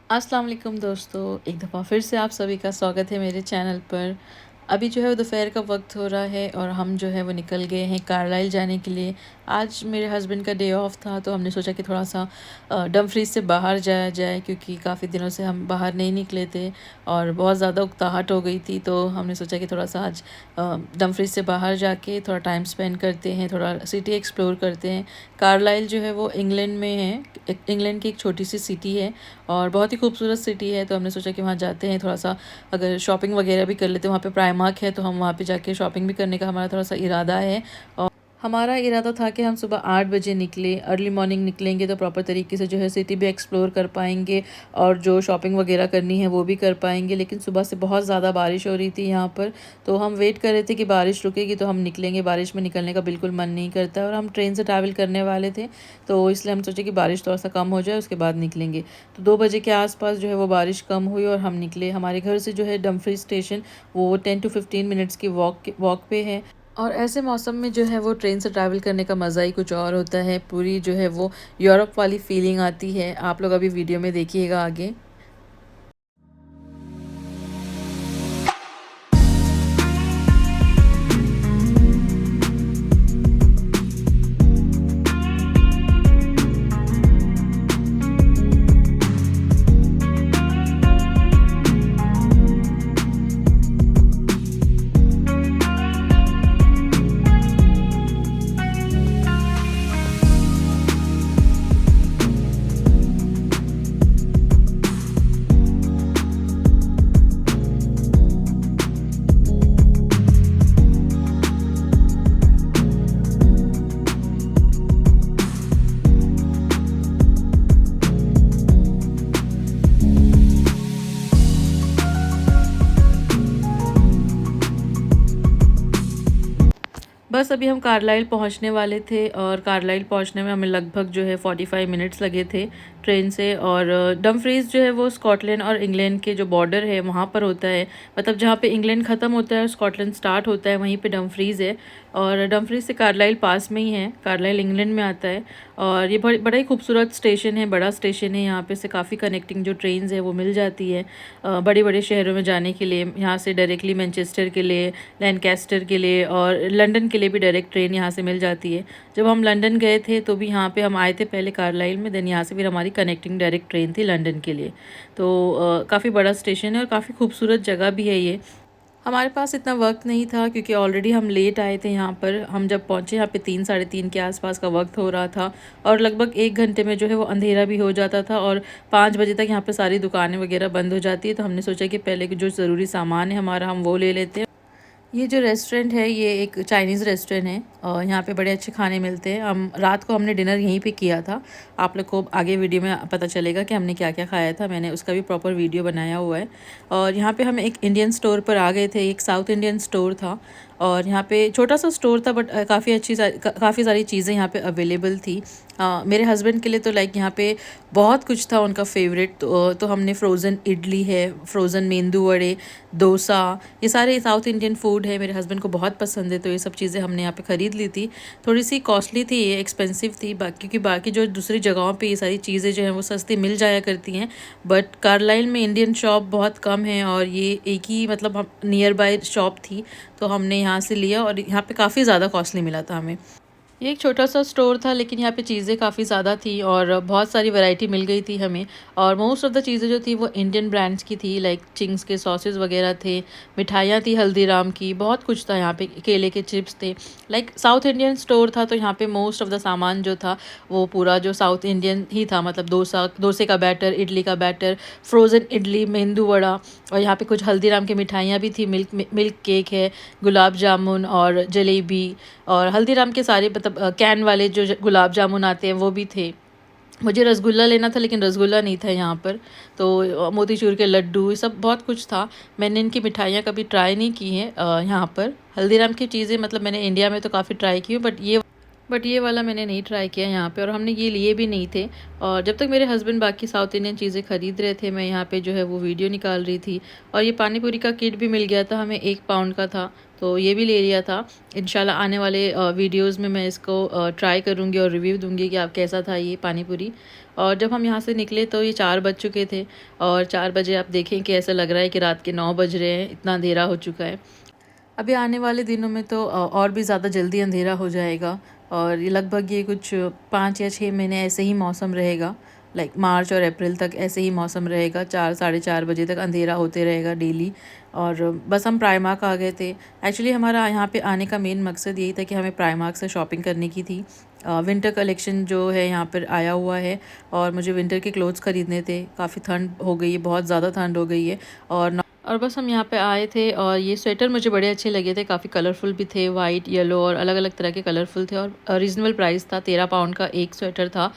अस्सलाम वालेकुम दोस्तों, एक दफ़ा फिर से आप सभी का स्वागत है मेरे चैनल पर। अभी जो है वो दोपहर का वक्त हो रहा है और हम जो है वो निकल गए हैं कार्लाइल जाने के लिए। आज मेरे हस्बैंड का डे ऑफ था तो हमने सोचा कि थोड़ा सा डमफ्रीज़ से बाहर जाया जाए, क्योंकि काफ़ी दिनों से हम बाहर नहीं निकले थे और बहुत ज़्यादा उकताहट हो गई थी। तो हमने सोचा कि थोड़ा सा आज डमफ्रीज़ से बाहर जाके थोड़ा टाइम स्पेंड करते हैं, थोड़ा सिटी एक्सप्लोर करते हैं। कार्लाइल जो है वो इंग्लैंड में है, इंग्लैंड की एक छोटी सी सिटी है और बहुत ही खूबसूरत सिटी है। तो हमने सोचा कि वहाँ जाते हैं, थोड़ा सा अगर शॉपिंग वगैरह भी कर लेते हैं। वहाँ पे प्राइमार्क है तो हम वहाँ पे जाके शॉपिंग भी करने का हमारा थोड़ा सा इरादा है। और हमारा इरादा था कि हम सुबह 8 बजे निकले, अर्ली मॉर्निंग निकलेंगे तो प्रॉपर तरीके से जो है सिटी भी एक्सप्लोर कर पाएंगे और जो शॉपिंग वगैरह करनी है वो भी कर पाएंगे। लेकिन सुबह से बहुत ज़्यादा बारिश हो रही थी यहाँ पर, तो हम वेट कर रहे थे कि बारिश रुकेगी तो हम निकलेंगे। बारिश में निकलने का बिल्कुल मन नहीं करता और हम ट्रेन से ट्रैवल करने वाले थे, तो इसलिए हम सोचे कि बारिश थोड़ा सा कम हो जाए उसके बाद निकलेंगे। तो 2 बजे के आसपास जो है वो बारिश कम हुई और हम निकले। हमारे घर से जो है डमफ्रीज स्टेशन वो 10 to 15 मिनट्स की वॉक पे है। और ऐसे मौसम में जो है वो ट्रेन से ट्रैवल करने का मज़ा ही कुछ और होता है। पूरी जो है वो यूरोप वाली फीलिंग आती है। आप लोग अभी वीडियो में देखिएगा आगे। बस अभी हम कार्लाइल पहुंचने वाले थे और कार्लाइल पहुंचने में हमें लगभग जो है 45 मिनट्स लगे थे ट्रेन से। और डमफ्रीज़ जो है वो स्कॉटलैंड और इंग्लैंड के जो बॉर्डर है वहाँ पर होता है, मतलब जहाँ पे इंग्लैंड ख़त्म होता है और स्कॉटलैंड स्टार्ट होता है वहीं पे डमफ्रीज़ है। और डमफ्रीज़ से कार्लाइल पास में ही है, कार्लाइल इंग्लैंड में आता है। और ये बड़ा ही खूबसूरत स्टेशन है, बड़ा स्टेशन है। यहाँ पे से काफ़ी कनेक्टिंग जो ट्रेन्स है वो मिल जाती है बड़े बड़े शहरों में जाने के लिए। यहाँ से डायरेक्टली मैनचेस्टर के लिए, लैनकास्टर के लिए और लंदन के लिए भी डायरेक्ट ट्रेन यहाँ से मिल जाती है। जब हम लंदन गए थे तो भी यहाँ पे हम आए थे पहले कार्लाइल में, देन यहाँ से फिर हमारी कनेक्टिंग डायरेक्ट ट्रेन थी लंदन के लिए। तो काफ़ी बड़ा स्टेशन है और काफ़ी खूबसूरत जगह भी है ये। हमारे पास इतना वक्त नहीं था क्योंकि ऑलरेडी हम लेट आए थे यहाँ पर। हम जब पहुँचे यहाँ पे 3 साढ़े 3 के आसपास का वक्त हो रहा था और लगभग 1 घंटे में जो है वो अंधेरा भी हो जाता था और 5 बजे तक यहाँ पे सारी दुकानें वगैरह बंद हो जाती है। तो हमने सोचा कि पहले जो ज़रूरी सामान है हमारा हम वो ले लेते हैं। ये जो रेस्टोरेंट है ये एक चाइनीज़ रेस्टोरेंट है और यहाँ पे बड़े अच्छे खाने मिलते हैं। हम रात को हमने डिनर यहीं पे किया था। आप लोग को आगे वीडियो में पता चलेगा कि हमने क्या क्या खाया था, मैंने उसका भी प्रॉपर वीडियो बनाया हुआ है। और यहाँ पे हम एक इंडियन स्टोर पर आ गए थे, एक साउथ इंडियन स्टोर था और यहाँ पे छोटा सा स्टोर था बट काफ़ी सारी चीज़ें यहाँ पे अवेलेबल थी। मेरे हस्बैंड के लिए तो लाइक यहाँ पे बहुत कुछ था उनका फेवरेट। तो हमने फ्रोज़न इडली है, फ्रोज़न मेंदू वड़े, डोसा, ये सारे साउथ इंडियन फूड है, मेरे हस्बैंड को बहुत पसंद है। तो ये सब चीज़ें हमने यहाँ पे ख़रीद ली थी। थोड़ी सी कॉस्टली थी, ये एक्सपेंसिव थी क्योंकि बाकी जो दूसरी जगहों पे ये सारी चीज़ें जो हैं वो सस्ती मिल जाया करती हैं, बट कार्लाइल में इंडियन शॉप बहुत कम है और ये एक ही मतलब हम नियर बाय शॉप थी तो हमने यहाँ से लिया और यहाँ पे काफ़ी ज़्यादा कॉस्टली मिला था हमें। ये एक छोटा सा स्टोर था लेकिन यहाँ पे चीज़ें काफ़ी ज़्यादा थी और बहुत सारी वैरायटी मिल गई थी हमें। और मोस्ट ऑफ़ द चीज़ें जो थी वो इंडियन ब्रांड्स की थी, लाइक चिंग्स के सॉसेस वगैरह थे, मिठाइयाँ थी हल्दीराम की, बहुत कुछ था यहाँ पे, केले के चिप्स थे। लाइक साउथ इंडियन स्टोर था तो यहाँ पे मोस्ट ऑफ़ द सामान जो था वो पूरा जो साउथ इंडियन ही था, मतलब डोसे का बैटर, इडली का बैटर, फ्रोज़न इडली, मेंदू वड़ा। और यहाँ पे कुछ हल्दीराम की मिठाइयाँ भी थी, मिल्क केक है, गुलाब जामुन और जलेबी। और हल्दीराम के सारे मतलब कैन वाले जो गुलाब जामुन आते हैं वो भी थे। मुझे रसगुल्ला लेना था लेकिन रसगुल्ला नहीं था यहाँ पर। तो मोतीचूर के लड्डू, ये सब बहुत कुछ था। मैंने इनकी मिठाइयाँ कभी ट्राई नहीं की हैं यहाँ पर। हल्दीराम की चीज़ें मतलब मैंने इंडिया में तो काफ़ी ट्राई की हूँ बट ये बट ये वाला मैंने नहीं ट्राई किया यहाँ पे, और हमने ये लिए भी नहीं थे। और जब तक मेरे हस्बैंड बाकी साउथ इंडियन चीज़ें ख़रीद रहे थे, मैं यहाँ पे जो है वो वीडियो निकाल रही थी। और ये पानी पूरी का किट भी मिल गया था हमें, 1 पाउंड का था, तो ये भी ले लिया था। इंशाल्लाह आने वाले वीडियोज़ में मैं इसको ट्राई करूँगी और रिव्यू दूँगी कि आप कैसा था ये पानी पूरी। और जब हम यहाँ से निकले तो ये 4 बज चुके थे, और 4 बजे आप देखें कि ऐसा लग रहा है कि रात के 9 बज रहे हैं, इतना अंधेरा हो चुका है। अभी आने वाले दिनों में तो और भी ज़्यादा जल्दी अंधेरा हो जाएगा, और ये लगभग ये कुछ 5 या 6 महीने ऐसे ही मौसम रहेगा। लाइक मार्च और अप्रैल तक ऐसे ही मौसम रहेगा, 4 साढ़े 4 बजे तक अंधेरा होते रहेगा डेली। और बस हम प्राइमार्क आ गए थे। एक्चुअली हमारा यहाँ पे आने का मेन मकसद यही था कि हमें प्राइमार्क से शॉपिंग करने की थी। विंटर कलेक्शन जो है यहाँ पर आया हुआ है, और मुझे विंटर के क्लोथ्स ख़रीदने थे। काफ़ी ठंड हो गई है, बहुत ज़्यादा ठंड हो गई है। और बस हम यहाँ पे आए थे, और ये स्वेटर मुझे बड़े अच्छे लगे थे, काफ़ी कलरफुल भी थे, वाइट येलो और अलग अलग तरह के कलरफुल थे, और रीज़नेबल प्राइस था, 13 पाउंड का एक स्वेटर था।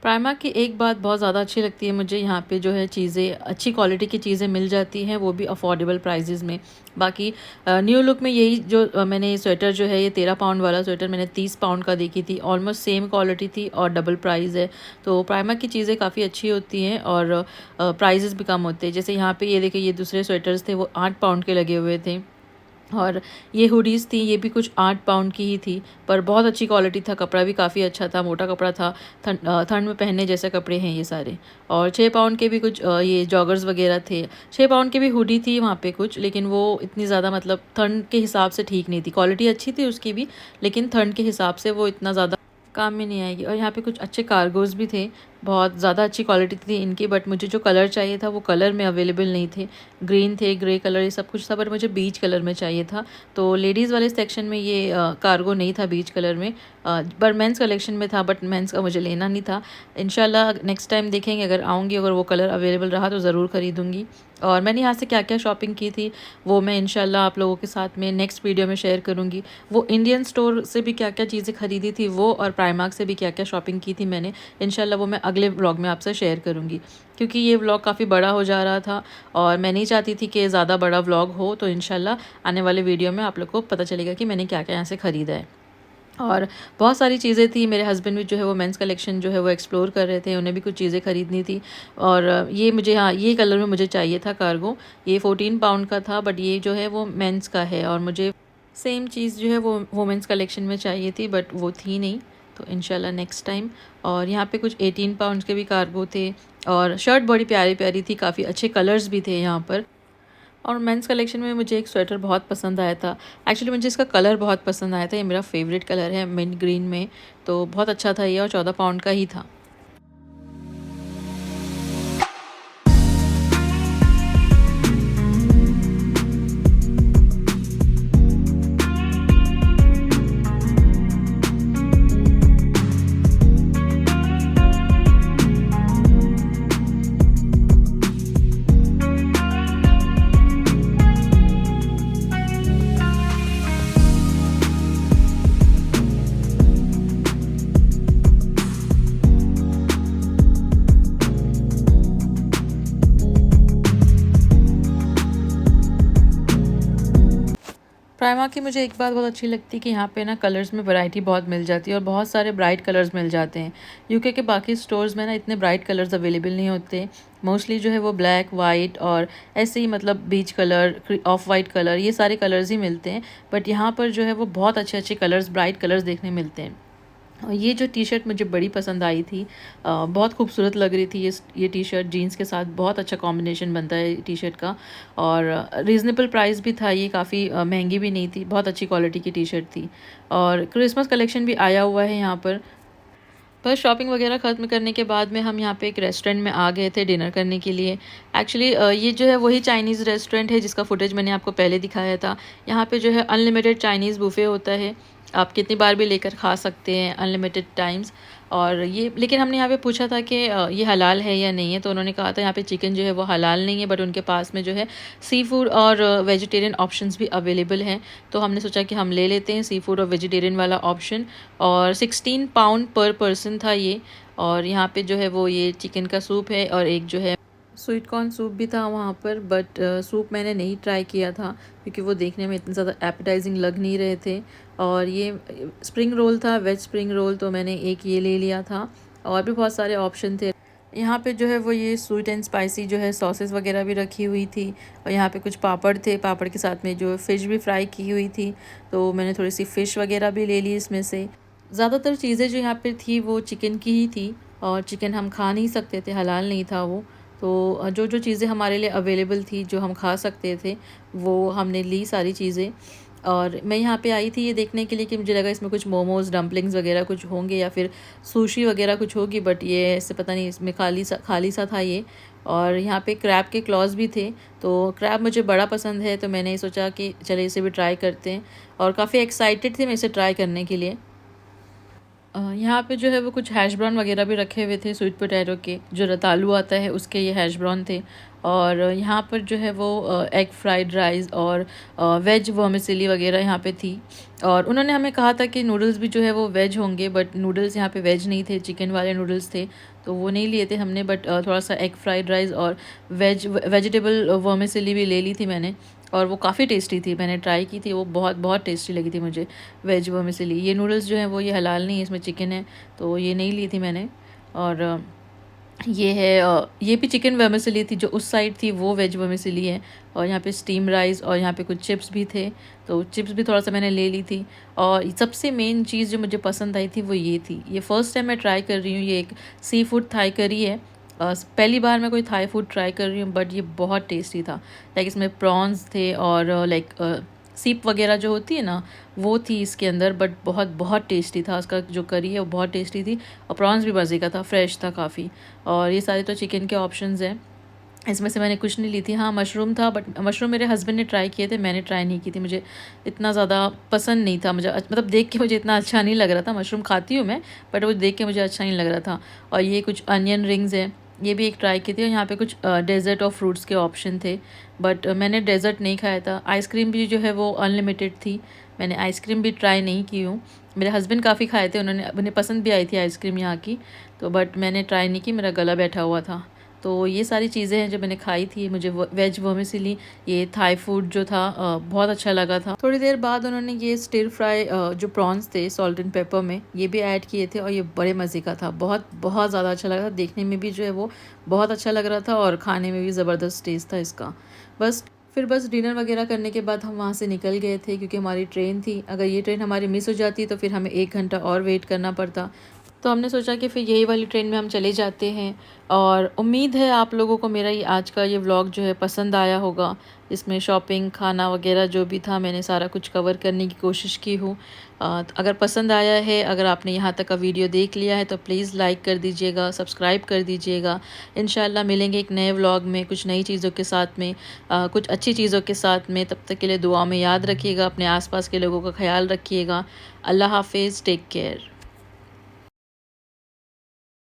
प्राइमार्क की एक बात बहुत ज़्यादा अच्छी लगती है मुझे, यहाँ पे जो है चीज़ें अच्छी क्वालिटी की चीज़ें मिल जाती हैं, वो भी अफोर्डेबल प्राइजेज़ में। बाकी न्यू लुक में यही जो मैंने स्वेटर जो है, ये 13 पाउंड वाला स्वेटर मैंने 30 पाउंड का देखी थी। ऑलमोस्ट सेम क्वालिटी थी और डबल प्राइस है। तो प्राइमार्क की चीज़ें काफ़ी अच्छी होती हैं, और प्राइजेज़ भी कम होते हैं। जैसे यहाँ पे ये देखिए, ये दूसरे स्वेटर्स थे वो 8 पाउंड के लगे हुए थे। और ये हुडीज़ थी, ये भी कुछ 8 पाउंड की ही थी, पर बहुत अच्छी क्वालिटी था, कपड़ा भी काफ़ी अच्छा था, मोटा कपड़ा था, ठंड में पहनने जैसे कपड़े हैं ये सारे। और 6 पाउंड के भी कुछ ये जॉगर्स वगैरह थे। 6 पाउंड की भी हुडी थी वहाँ पे कुछ, लेकिन वो इतनी ज़्यादा मतलब ठंड के हिसाब से ठीक नहीं थी। क्वालिटी अच्छी थी उसकी भी, लेकिन ठंड के हिसाब से वो इतना ज़्यादा काम में नहीं आएगी। और यहाँ पे कुछ अच्छे कार्गोज़ भी थे, बहुत ज़्यादा अच्छी क्वालिटी थी इनकी, बट मुझे जो कलर चाहिए था वो कलर में अवेलेबल नहीं थे। ग्रीन थे, ग्रे कलर, ये सब कुछ था, बट मुझे बीच कलर में चाहिए था। तो लेडीज़ वाले सेक्शन में ये कार्गो नहीं था बीच कलर में, पर मेंस कलेक्शन में था, बट मेंस का मुझे लेना नहीं था। इंशाल्लाह नेक्स्ट टाइम देखेंगे, अगर आऊँगी, अगर वो कलर अवेलेबल रहा तो ज़रूर ख़रीदूँगी। और मैंने यहाँ से क्या क्या शॉपिंग की थी वो मैं इंशाल्लाह आप लोगों के साथ में नेक्स्ट वीडियो में शेयर करूँगी। वो इंडियन स्टोर से भी क्या क्या चीज़ें ख़रीदी थी वो, और प्राइमार्क से भी क्या क्या शॉपिंग की थी मैंने, इंशाल्लाह वो मैं अगले व्लॉग में आपसे शेयर करूँगी। क्योंकि ये व्लॉग काफ़ी बड़ा हो जा रहा था, और मैं नहीं चाहती थी कि ज़्यादा बड़ा व्लॉग हो, तो इंशाल्लाह आने वाले वीडियो में आप लोग को पता चलेगा कि मैंने क्या क्या यहाँ से ख़रीदा है। और बहुत सारी चीज़ें थी, मेरे हस्बैंड भी जो है वो मेंस कलेक्शन जो है वो एक्सप्लोर कर रहे थे, उन्हें भी कुछ चीज़ें ख़रीदनी थी। और ये मुझे, हाँ, ये कलर में मुझे चाहिए था कार्गो, ये 14 पाउंड का था, बट ये जो है वो मेंस का है, और मुझे सेम चीज़ जो है वो वुमेंस कलेक्शन में चाहिए थी, बट वो थी नहीं, तो इंशाल्लाह नेक्स्ट टाइम। और यहाँ पे कुछ 18 पाउंड के भी कार्गो थे, और शर्ट बड़ी प्यारी प्यारी थी, काफ़ी अच्छे कलर्स भी थे यहाँ पर। और मेंस कलेक्शन में मुझे एक स्वेटर बहुत पसंद आया था। एक्चुअली मुझे इसका कलर बहुत पसंद आया था, ये मेरा फेवरेट कलर है मिंट ग्रीन में, तो बहुत अच्छा था ये, और 14 पाउंड का ही था। प्राइमार्क की मुझे एक बात बहुत अच्छी लगती है कि यहाँ पे ना कलर्स में वैरायटी बहुत मिल जाती है, और बहुत सारे ब्राइट कलर्स मिल जाते हैं। यूके के बाकी स्टोर्स में ना इतने ब्राइट कलर्स अवेलेबल नहीं होते। मोस्टली जो है वो ब्लैक, वाइट और ऐसे ही मतलब बीच कलर, ऑफ वाइट कलर, ये सारे कलर्स ही मिलते हैं। बट यहाँ पर जो है वो बहुत अच्छे अच्छे कलर्स, ब्राइट कलर्स देखने मिलते हैं। और ये जो टी शर्ट मुझे बड़ी पसंद आई थी, बहुत खूबसूरत लग रही थी ये टी शर्ट, जीन्स के साथ बहुत अच्छा कॉम्बिनेशन बनता है टी शर्ट का। और रीज़नेबल प्राइस भी था, ये काफ़ी महंगी भी नहीं थी, बहुत अच्छी क्वालिटी की टी शर्ट थी। और क्रिसमस कलेक्शन भी आया हुआ है यहाँ पर। बस शॉपिंग वगैरह ख़त्म करने के बाद में हम यहाँ पे एक रेस्टोरेंट में आ गए थे डिनर करने के लिए। एक्चुअली ये जो है वही चाइनीज़ रेस्टोरेंट है जिसका फुटेज मैंने आपको पहले दिखाया था। यहाँ पे जो है अनलिमिटेड चाइनीज़ बुफ़े होता है, आप कितनी बार भी लेकर खा सकते हैं, अनलिमिटेड टाइम्स। और ये, लेकिन हमने यहाँ पे पूछा था कि ये हलाल है या नहीं है, तो उन्होंने कहा था यहाँ पे चिकन जो है वो हलाल नहीं है, बट उनके पास में जो है सी फूड और वेजिटेरियन ऑप्शंस भी अवेलेबल हैं। तो हमने सोचा कि हम ले लेते हैं सी फूड और वेजिटेरियन वाला ऑप्शन। और 16 पाउंड पर पर्सन था ये। और यहाँ पे जो है वो ये चिकन का सूप है, और एक जो है स्वीट कॉर्न सूप भी था वहाँ पर, बट सूप मैंने नहीं ट्राई किया था क्योंकि वो देखने में इतने ज़्यादा एपेटाइजिंग लग नहीं रहे थे। और ये स्प्रिंग रोल था, वेज स्प्रिंग रोल, तो मैंने एक ये ले लिया था। और भी बहुत सारे ऑप्शन थे यहाँ पे जो है वो ये स्वीट एंड स्पाइसी जो है सॉसेस वगैरह भी रखी हुई थी। और यहाँ पे कुछ पापड़ थे, पापड़ के साथ में जो फ़िश भी फ्राई की हुई थी, तो मैंने थोड़ी सी फ़िश वगैरह भी ले ली इसमें से। ज़्यादातर चीज़ें जो यहाँ पे थी वो चिकन की ही थी, और चिकन हम खा नहीं सकते थे, हलाल नहीं था वो। तो जो जो चीज़ें हमारे लिए अवेलेबल थी जो हम खा सकते थे वो हमने ली सारी चीज़ें। और मैं यहाँ पे आई थी ये देखने के लिए कि मुझे लगा इसमें कुछ मोमोज़, डम्पलिंग्स वगैरह कुछ होंगे या फिर सुशी वगैरह कुछ होगी, बट ये ऐसे पता नहीं, इसमें खाली सा था ये। और यहाँ पे क्रैब के क्लॉज भी थे, तो क्रैब मुझे बड़ा पसंद है, तो मैंने सोचा कि चले इसे भी ट्राई करते हैं। और काफ़ी एक्साइटेड थे मैं इसे ट्राई करने के लिए। यहाँ पे जो है वो कुछ हैश ब्राउन वगैरह भी रखे हुए थे, स्वीट पोटैटो के जो रतालू आता है उसके ये हैश ब्राउन थे। और यहाँ पर जो है वो एग फ्राइड राइस और वेज वर्मिसेली वगैरह यहाँ पे थी। और उन्होंने हमें कहा था कि नूडल्स भी जो है वो वेज होंगे, बट नूडल्स यहाँ पे वेज नहीं थे, चिकन वाले नूडल्स थे, तो वो नहीं लिए थे हमने। बट थोड़ा सा एग फ्राइड राइस और वेजिटेबल वर्मिसेली भी ले ली थी मैंने। और वो काफ़ी टेस्टी थी, मैंने ट्राई की थी, वो बहुत बहुत टेस्टी लगी थी मुझे वेज वर्मिसेली। ये नूडल्स जो हैं वो ये हलाल नहीं है, इसमें चिकन है, तो ये नहीं ली थी मैंने। और ये है ये भी चिकन वर्मिसेली थी, जो उस साइड थी वो वेज वर्मिसेली है। और यहाँ पे स्टीम राइस और यहाँ पे कुछ चिप्स भी थे, तो चिप्स भी थोड़ा सा मैंने ले ली थी। और सबसे मेन चीज़ जो मुझे पसंद आई थी वो ये थी, ये फ़र्स्ट टाइम मैं ट्राई कर रही हूँ, ये एक सी फूड थाई करी है। पहली बार मैं कोई थाई फूड ट्राई कर रही हूँ, बट ये बहुत टेस्टी था। लाइक इसमें प्रॉन्स थे और लाइक सीप वगैरह जो होती है ना वो थी इसके अंदर, बट बहुत बहुत टेस्टी था, उसका जो करी है वो बहुत टेस्टी थी। और प्रॉन्स भी मज़े का था, फ्रेश था काफ़ी। और ये सारे तो चिकन के ऑप्शंस हैं, इसमें से मैंने कुछ नहीं ली थी। हाँ, मशरूम था, बट मशरूम मेरे हस्बैंड ने ट्राई किए थे, मैंने ट्राई नहीं की थी, मुझे इतना ज़्यादा पसंद नहीं था। मुझे मतलब देख के मुझे इतना अच्छा नहीं लग रहा था, मशरूम खाती हूँ मैं, बट वो देख के मुझे अच्छा नहीं लग रहा था। और ये कुछ अनियन रिंग्स हैं, ये भी एक ट्राई की थी। और यहाँ पे कुछ डेज़र्ट और फ्रूट्स के ऑप्शन थे, बट मैंने डेज़र्ट नहीं खाया था। आइसक्रीम भी जो है वो अनलिमिटेड थी, मैंने आइसक्रीम भी ट्राई नहीं की हूँ। मेरे हस्बैंड काफ़ी खाए थे, उन्हें पसंद भी आई थी आइसक्रीम यहाँ की, तो बट मैंने ट्राई नहीं की, मेरा गला बैठा हुआ था। तो ये सारी चीज़ें हैं जो मैंने खाई थी। मुझे वेज वर्मिसेली, ये थाई फूड जो था बहुत अच्छा लगा था। थोड़ी देर बाद उन्होंने ये स्टिर फ्राई जो प्रॉन्स थे सॉल्ट एंड पेपर में, ये भी ऐड किए थे, और ये बड़े मज़े का था, बहुत बहुत ज़्यादा अच्छा लगा था। देखने में भी जो है वो बहुत अच्छा लग रहा था, और खाने में भी ज़बरदस्त टेस्ट था इसका। बस डिनर वगैरह करने के बाद हम वहाँ से निकल गए थे, क्योंकि हमारी ट्रेन थी। अगर ये ट्रेन हमारी मिस हो जाती तो फिर हमें 1 घंटा और वेट करना पड़ता। तो हमने सोचा कि फिर यही वाली ट्रेन में हम चले जाते हैं। और उम्मीद है आप लोगों को मेरा ये आज का ये व्लॉग जो है पसंद आया होगा। इसमें शॉपिंग, खाना वगैरह जो भी था, मैंने सारा कुछ कवर करने की कोशिश की हूँ। तो अगर पसंद आया है, अगर आपने यहाँ तक का वीडियो देख लिया है, तो प्लीज़ लाइक कर दीजिएगा, सब्सक्राइब कर दीजिएगा। इंशाल्लाह मिलेंगे एक नए व्लॉग में, कुछ नई चीज़ों के साथ में, कुछ अच्छी चीज़ों के साथ में। तब तक के लिए दुआ में याद रखिएगा, अपने आसपास के लोगों का ख्याल रखिएगा। अल्लाह हाफिज़, टेक केयर।